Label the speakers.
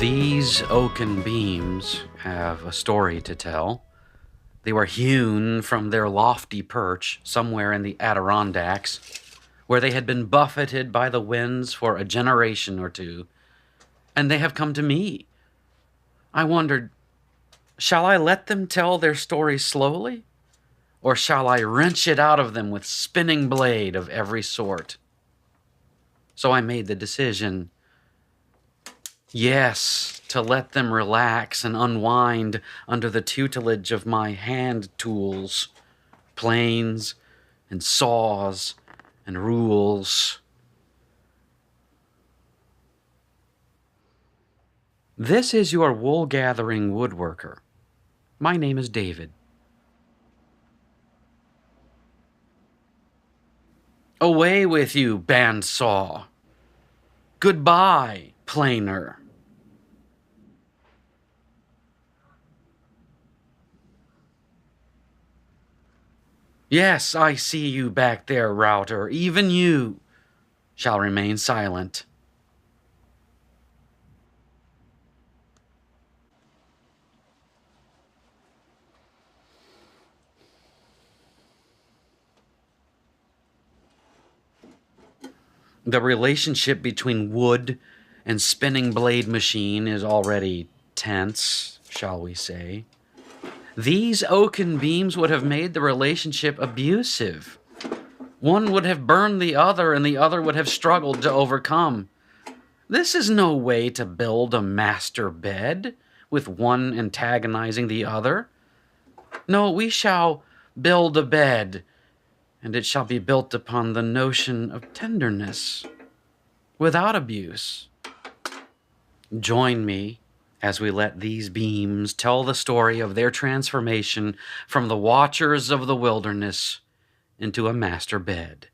Speaker 1: These oaken beams have a story to tell. They were hewn from their lofty perch somewhere in the Adirondacks, where they had been buffeted by the winds for a generation or two, and they have come to me. I wondered, shall I let them tell their story slowly, or shall I wrench it out of them with spinning blade of every sort? So I made the decision, yes, to let them relax and unwind under the tutelage of my hand tools, planes and saws and rules. This is your wool-gathering woodworker. My name is David. Away with you, bandsaw. Goodbye, planer. Yes, I see you back there, router. Even you shall remain silent. The relationship between wood and spinning blade machine is already tense, shall we say. These oaken beams would have made the relationship abusive. One would have burned the other, and the other would have struggled to overcome. This is no way to build a master bed, with one antagonizing the other. No, we shall build a bed, and it shall be built upon the notion of tenderness, without abuse. Join me as we let these beams tell the story of their transformation from the watchers of the wilderness into a master bed.